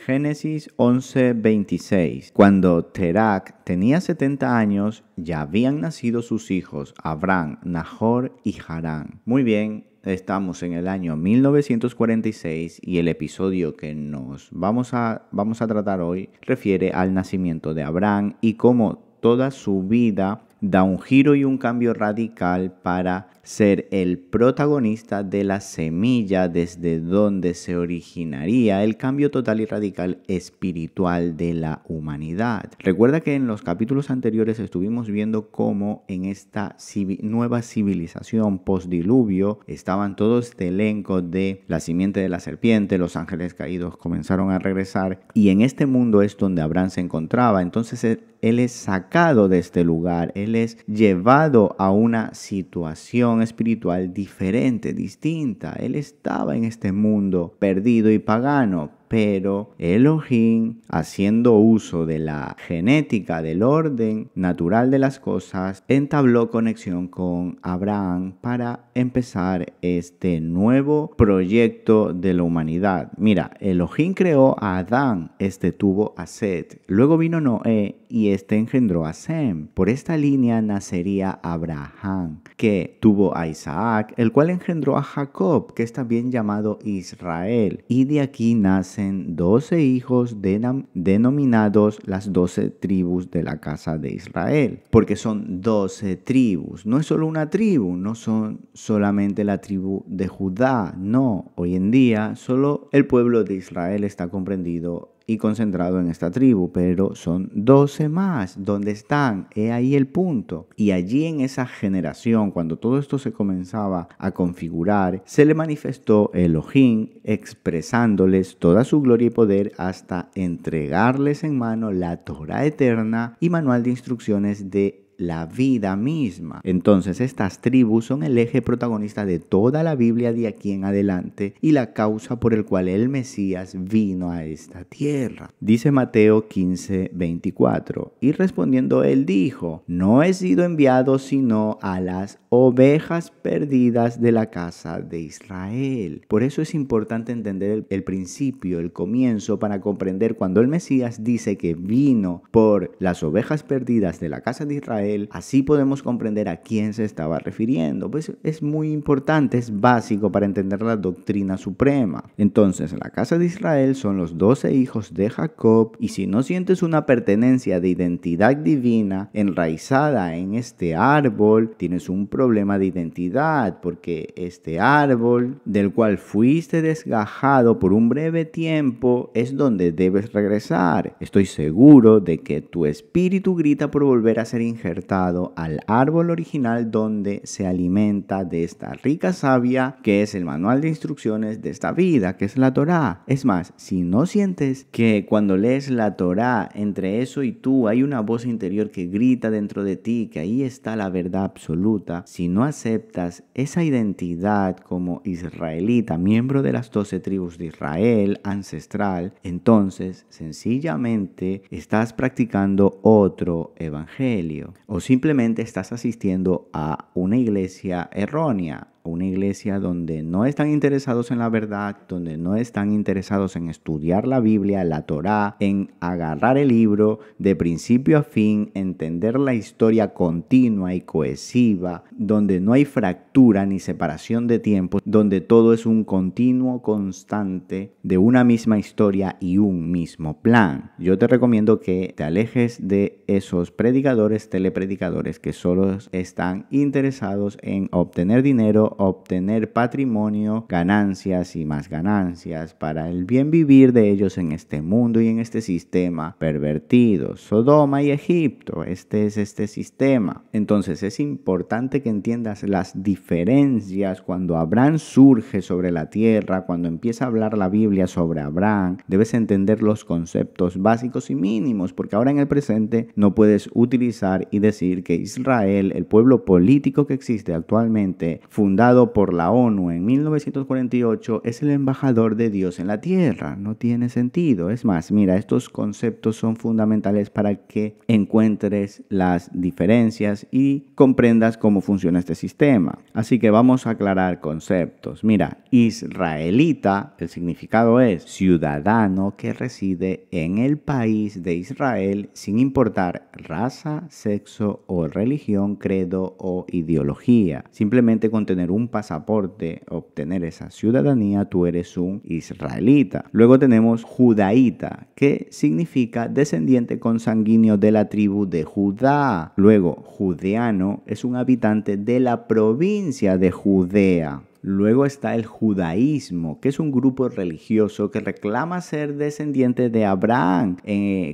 Génesis 11:26. Cuando Terac tenía 70 años, ya habían nacido sus hijos, Abraham, Nahor y Harán. Muy bien, estamos en el año 1946 y el episodio que vamos a tratar hoy refiere al nacimiento de Abraham y cómo toda su vida da un giro y un cambio radical para ser el protagonista de la semilla desde donde se originaría el cambio total y radical espiritual de la humanidad. Recuerda que en los capítulos anteriores estuvimos viendo cómo en esta nueva civilización postdiluvio estaban todo este elenco de la simiente de la serpiente, los ángeles caídos comenzaron a regresar y en este mundo es donde Abraham se encontraba. Entonces él es sacado de este lugar, él es llevado a una situación espiritual diferente, distinta. Él estaba en este mundo perdido y pagano, pero Elohim, haciendo uso de la genética, del orden natural de las cosas, entabló conexión con Abraham para empezar este nuevo proyecto de la humanidad. Mira, Elohim creó a Adán, este tuvo a Set, luego vino Noé y este engendró a Sem. Por esta línea nacería Abraham, que tuvo a Isaac, el cual engendró a Jacob, que es también llamado Israel, y de aquí nacen 12 hijos denominados las 12 tribus de la casa de Israel, porque son 12 tribus, no es solo una tribu, no son solamente la tribu de Judá, no, hoy en día solo el pueblo de Israel está comprendido y concentrado en esta tribu, pero son 12 más. ¿Dónde están? He ahí el punto. Y allí en esa generación, cuando todo esto se comenzaba a configurar, se le manifestó Elohim expresándoles toda su gloria y poder hasta entregarles en mano la Torá eterna y manual de instrucciones de la vida misma. Entonces estas tribus son el eje protagonista de toda la Biblia de aquí en adelante y la causa por el cual el Mesías vino a esta tierra. Dice Mateo 15:24, y respondiendo él dijo: no he sido enviado sino a las ovejas perdidas de la casa de Israel. Por eso es importante entender el principio, el comienzo, para comprender cuando el Mesías dice que vino por las ovejas perdidas de la casa de Israel. Así podemos comprender a quién se estaba refiriendo. Pues es muy importante, es básico para entender la doctrina suprema. Entonces, la casa de Israel son los 12 hijos de Jacob, y si no sientes una pertenencia de identidad divina enraizada en este árbol, tienes un problema de identidad, porque este árbol del cual fuiste desgajado por un breve tiempo es donde debes regresar. Estoy seguro de que tu espíritu grita por volver a ser injertado al árbol original donde se alimenta de esta rica savia que es el manual de instrucciones de esta vida, que es la Torá. Es más, si no sientes que cuando lees la Torá entre eso y tú hay una voz interior que grita dentro de ti que ahí está la verdad absoluta, si no aceptas esa identidad como israelita, miembro de las 12 tribus de Israel ancestral, entonces sencillamente estás practicando otro evangelio. O simplemente estás asistiendo a una iglesia errónea, una iglesia donde no están interesados en la verdad, donde no están interesados en estudiar la Biblia, la Torá, en agarrar el libro de principio a fin, entender la historia continua y cohesiva, donde no hay fractura ni separación de tiempo, donde todo es un continuo constante de una misma historia y un mismo plan. Yo te recomiendo que te alejes de esos predicadores, telepredicadores que solo están interesados en obtener dinero, obtener patrimonio, ganancias y más ganancias para el bien vivir de ellos en este mundo y en este sistema pervertido. Sodoma y Egipto, este es este sistema. Entonces es importante que entiendas las diferencias cuando Abraham surge sobre la tierra, cuando empieza a hablar la Biblia sobre Abraham, debes entender los conceptos básicos y mínimos, porque ahora en el presente no puedes utilizar y decir que Israel, el pueblo político que existe actualmente, fundado fundado por la ONU en 1948, es el embajador de Dios en la tierra. No tiene sentido. Es más, mira, estos conceptos son fundamentales para que encuentres las diferencias y comprendas cómo funciona este sistema. Así que vamos a aclarar conceptos. Mira, israelita, el significado es ciudadano que reside en el país de Israel sin importar raza, sexo o religión, credo o ideología. Simplemente con tener un pasaporte, obtener esa ciudadanía, tú eres un israelita. Luego tenemos judaíta, que significa descendiente consanguíneo de la tribu de Judá. Luego, judeano es un habitante de la provincia de Judea. Luego está el judaísmo, que es un grupo religioso que reclama ser descendiente de Abraham,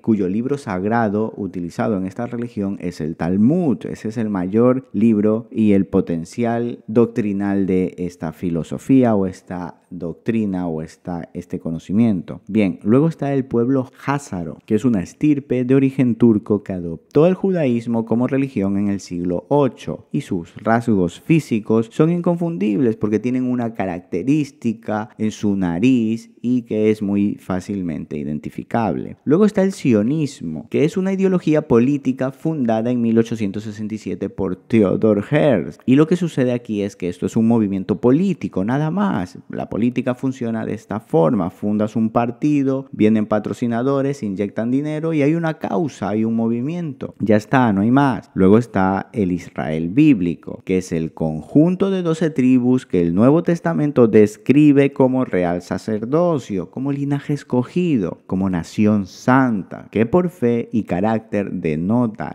cuyo libro sagrado utilizado en esta religión es el Talmud. Ese es el mayor libro y el potencial doctrinal de esta filosofía o esta doctrina o este conocimiento. Bien, luego está el pueblo házaro, que es una estirpe de origen turco que adoptó el judaísmo como religión en el siglo VIII y sus rasgos físicos son inconfundibles porque tienen una característica en su nariz y que es muy fácilmente identificable. Luego está el sionismo, que es una ideología política fundada en 1867 por Theodor Herzl. Y lo que sucede aquí es que esto es un movimiento político, nada más. La política funciona de esta forma: fundas un partido, vienen patrocinadores, inyectan dinero y hay una causa, hay un movimiento. Ya está, no hay más. Luego está el Israel bíblico, que es el conjunto de 12 tribus que el Nuevo Testamento describe como real sacerdocio, como linaje escogido, como nación santa, que por fe y carácter denota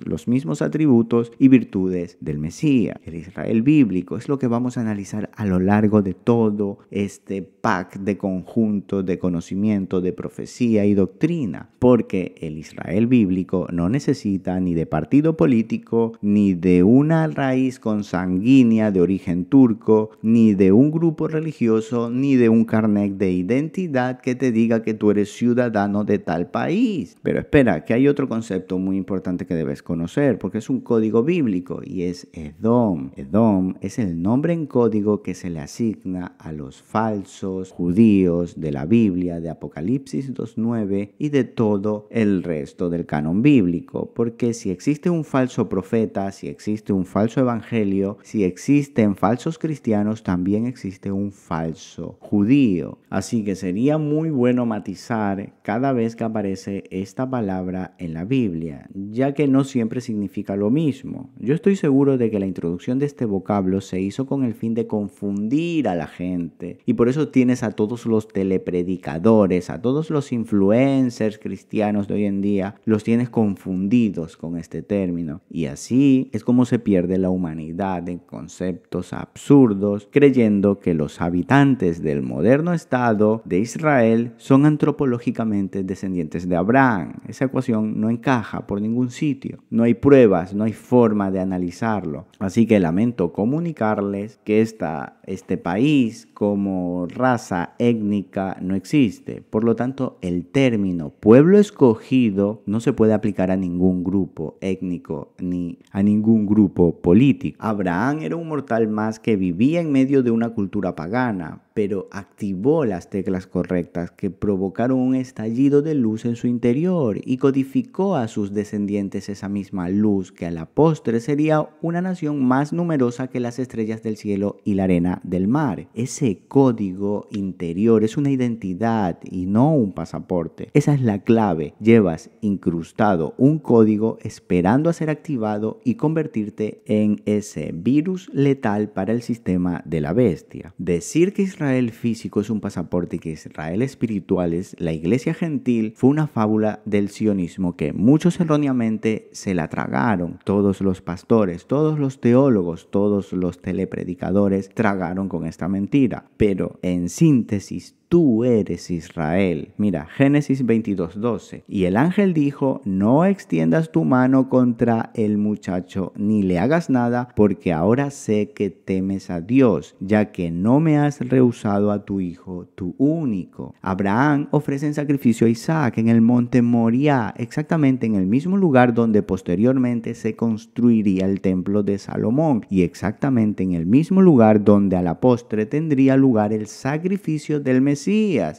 los mismos atributos y virtudes del Mesías. El Israel bíblico es lo que vamos a analizar a lo largo de todo este pack de conjunto de conocimiento, de profecía y doctrina, porque el Israel bíblico no necesita ni de partido político, ni de una raíz consanguínea de origen turco, ni de un grupo religioso, ni de un carnet de identidad que te diga que tú eres ciudadano de tal país. Pero espera, que hay otro concepto muy importante que debes conocer, porque es un código bíblico y es Edom. Edom es el nombre en código que se le asigna a los falsos judíos de la Biblia, de Apocalipsis 2:9 y de todo el resto del canon bíblico, porque si existe un falso profeta, si existe un falso evangelio, si existen falsos cristianos, también existe un falso judío. Así que sería muy bueno matizar cada vez que aparece esta palabra en la Biblia, ya que no siempre significa lo mismo. Yo estoy seguro de que la introducción de este vocablo se hizo con el fin de confundir a la gente, y por eso tienes a todos los telepredicadores, a todos los influencers cristianos de hoy en día, los tienes confundidos con este término, y así es como se pierde la humanidad en conceptos absurdos, creyendo que los habitantes del moderno Estado de Israel son antropológicamente descendientes de Abraham. Esa ecuación no encaja por ningún sitio. No hay pruebas, no hay forma de analizarlo. Así que lamento comunicarles que este país como raza étnica no existe. Por lo tanto, el término pueblo escogido no se puede aplicar a ningún grupo étnico ni a ningún grupo político. Abraham era un mortal más que vivía en medio de una cultura pagana, pero activó las teclas correctas que provocaron un estallido de luz en su interior y codificó a sus descendientes esa misma luz que a la postre sería una nación más numerosa que las estrellas del cielo y la arena del mar. Ese código interior es una identidad y no un pasaporte. Esa es la clave. Llevas incrustado un código esperando a ser activado y convertirte en ese virus letal para el sistema de la bestia. Decir que Israel físico es un pasaporte y que Israel espiritual es la iglesia gentil fue una fábula del sionismo que muchos erróneamente se la tragaron. Todos los pastores, todos los teólogos, todos los telepredicadores tragaron con esta mentira. Pero en síntesis, tú eres Israel. Mira, Génesis 22:12. Y el ángel dijo, no extiendas tu mano contra el muchacho, ni le hagas nada, porque ahora sé que temes a Dios, ya que no me has rehusado a tu hijo, tu único. Abraham ofrece en sacrificio a Isaac en el monte Moriah, exactamente en el mismo lugar donde posteriormente se construiría el templo de Salomón, y exactamente en el mismo lugar donde a la postre tendría lugar el sacrificio del Mesías.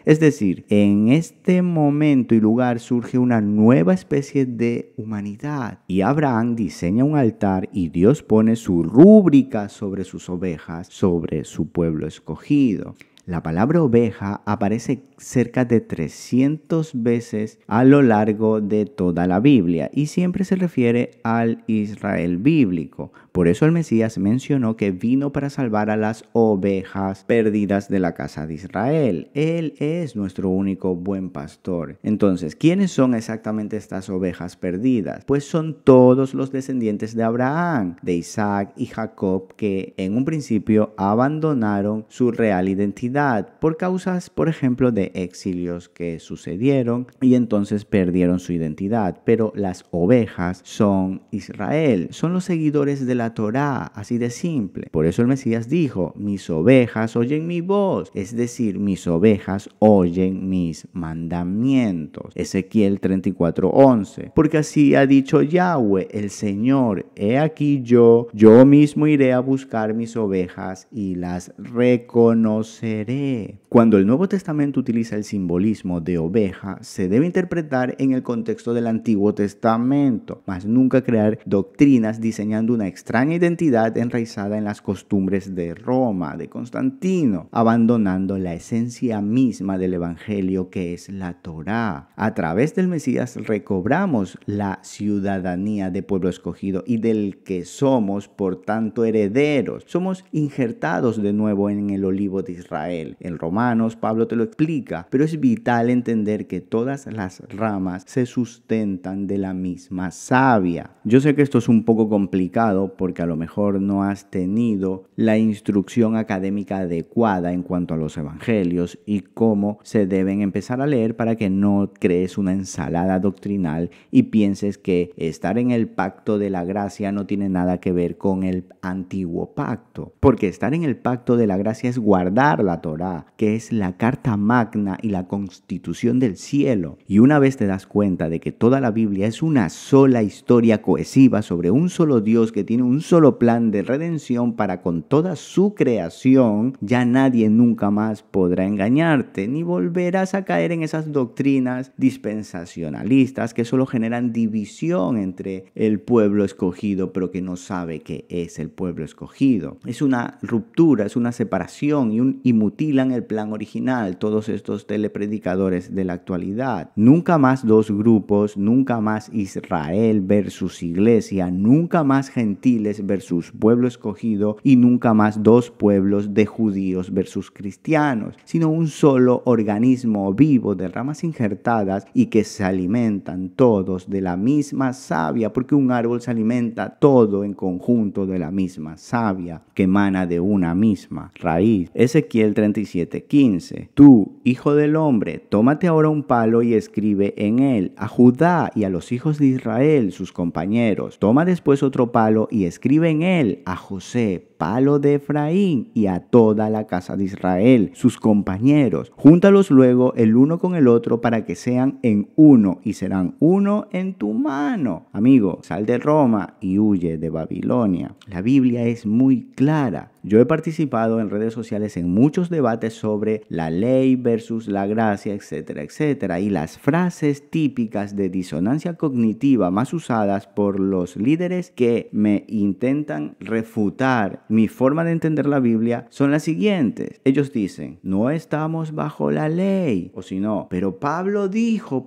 Es decir, en este momento y lugar surge una nueva especie de humanidad, y Abraham diseña un altar y Dios pone su rúbrica sobre sus ovejas, sobre su pueblo escogido. La palabra oveja aparece cerca de 300 veces a lo largo de toda la Biblia y siempre se refiere al Israel bíblico. Por eso el Mesías mencionó que vino para salvar a las ovejas perdidas de la casa de Israel. Él es nuestro único buen pastor. Entonces, ¿quiénes son exactamente estas ovejas perdidas? Pues son todos los descendientes de Abraham, de Isaac y Jacob, que en un principio abandonaron su real identidad por causas, por ejemplo, de exilios que sucedieron y entonces perdieron su identidad. Pero las ovejas son Israel, son los seguidores de la Torá, así de simple. Por eso el Mesías dijo, mis ovejas oyen mi voz, es decir, mis ovejas oyen mis mandamientos. Ezequiel 34:11. Porque así ha dicho Yahweh, el Señor, he aquí yo mismo iré a buscar mis ovejas y las reconoceré. Cuando el Nuevo Testamento utiliza el simbolismo de oveja, se debe interpretar en el contexto del Antiguo Testamento, mas nunca crear doctrinas diseñando una extraña identidad enraizada en las costumbres de Roma, de Constantino, abandonando la esencia misma del Evangelio que es la Torá. A través del Mesías recobramos la ciudadanía de pueblo escogido y del que somos, por tanto, herederos. Somos injertados de nuevo en el olivo de Israel. En Romanos, Pablo te lo explica, pero es vital entender que todas las ramas se sustentan de la misma savia. Yo sé que esto es un poco complicado porque a lo mejor no has tenido la instrucción académica adecuada en cuanto a los evangelios y cómo se deben empezar a leer para que no crees una ensalada doctrinal y pienses que estar en el pacto de la gracia no tiene nada que ver con el antiguo pacto, porque estar en el pacto de la gracia es guardar la Torá, que es la carta magna y la constitución del cielo. Y una vez te das cuenta de que toda la Biblia es una sola historia cohesiva sobre un solo Dios que tiene un solo plan de redención para con toda su creación, ya nadie nunca más podrá engañarte, ni volverás a caer en esas doctrinas dispensacionalistas que solo generan división entre el pueblo escogido, pero que no sabe qué es el pueblo escogido. Es una ruptura, es una separación y mutilan el plan original, todos estos telepredicadores de la actualidad. Nunca más dos grupos, nunca más Israel versus iglesia, nunca más gentiles versus pueblo escogido y nunca más dos pueblos de judíos versus cristianos, sino un solo organismo vivo de ramas injertadas y que se alimentan todos de la misma savia, porque un árbol se alimenta todo en conjunto de la misma savia que emana de una misma raíz. Ezequiel 37:15. Tú, hijo del hombre, tómate ahora un palo y escribe en él a Judá y a los hijos de Israel, sus compañeros. Toma después otro palo y escribe en él a José, palo de Efraín, y a toda la casa de Israel, sus compañeros. Júntalos luego el uno con el otro para que sean en uno y serán uno en tu mano. Amigo, sal de Roma y huye de Babilonia. La Biblia es muy clara. Yo he participado en redes sociales en muchos debates sobre la ley versus la gracia, etcétera, etcétera. Y las frases típicas de disonancia cognitiva más usadas por los líderes que me intentan refutar mi forma de entender la Biblia son las siguientes. Ellos dicen, no estamos bajo la ley. O si no, pero Pablo dijo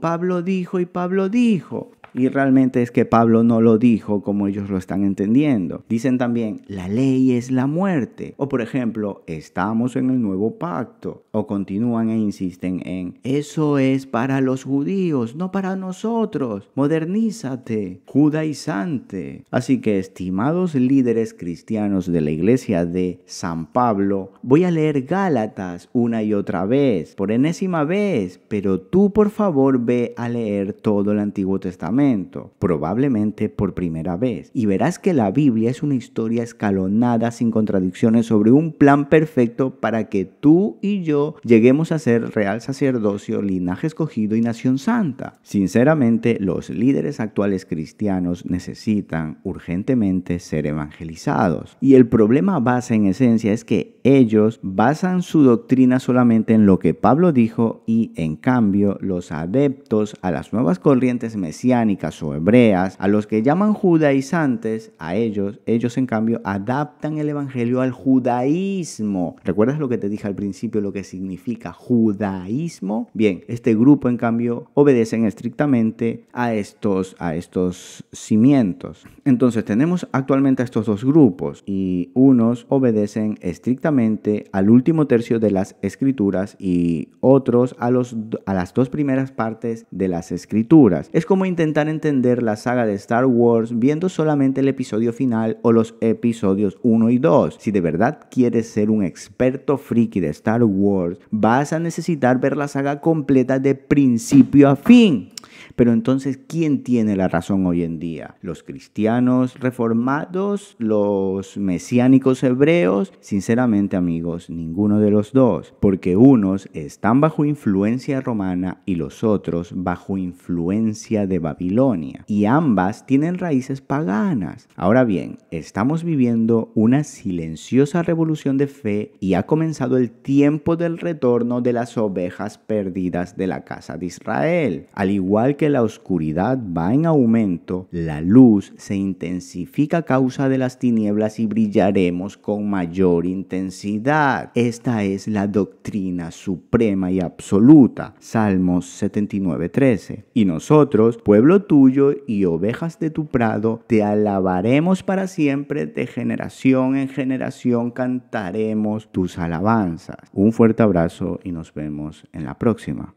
y Pablo dijo. Y realmente es que Pablo no lo dijo como ellos lo están entendiendo. Dicen también, la ley es la muerte. O por ejemplo, estamos en el nuevo pacto. O continúan e insisten en, eso es para los judíos, no para nosotros. Modernízate, judaizante. Así que, estimados líderes cristianos de la iglesia de San Pablo, voy a leer Gálatas una y otra vez, por enésima vez, pero tú por favor ve a leer todo el Antiguo Testamento, probablemente por primera vez, y verás que la Biblia es una historia escalonada sin contradicciones sobre un plan perfecto para que tú y yo lleguemos a ser real sacerdocio, linaje escogido y nación santa. Sinceramente, los líderes actuales cristianos necesitan urgentemente ser evangelizados. Y el problema base en esencia es que ellos basan su doctrina solamente en lo que Pablo dijo y en cambio los adeptos a las nuevas corrientes mesiánicas o hebreas, a los que llaman judaizantes, a ellos en cambio adaptan el evangelio al judaísmo. ¿Recuerdas lo que te dije al principio, lo que significa judaísmo? Bien, este grupo en cambio obedecen estrictamente a estos cimientos. Entonces tenemos actualmente a estos dos grupos y unos obedecen estrictamente al último tercio de las escrituras y otros a las dos primeras partes de las escrituras. Es como intentar entender la saga de Star Wars viendo solamente el episodio final o los episodios 1 y 2. Si de verdad quieres ser un experto friki de Star Wars, vas a necesitar ver la saga completa de principio a fin. Pero entonces, ¿quién tiene la razón hoy en día? ¿Los cristianos reformados? ¿Los mesiánicos hebreos? Sinceramente, amigos, ninguno de los dos, porque unos están bajo influencia romana y los otros bajo influencia de Babilonia. Y ambas tienen raíces paganas. Ahora bien, estamos viviendo una silenciosa revolución de fe y ha comenzado el tiempo del retorno de las ovejas perdidas de la casa de Israel. Al igual que la oscuridad va en aumento, la luz se intensifica a causa de las tinieblas y brillaremos con mayor intensidad. Esta es la doctrina suprema y absoluta. Salmos 79:13. Y nosotros, pueblo tuyo y ovejas de tu prado, te alabaremos para siempre, de generación en generación cantaremos tus alabanzas. Un fuerte abrazo y nos vemos en la próxima.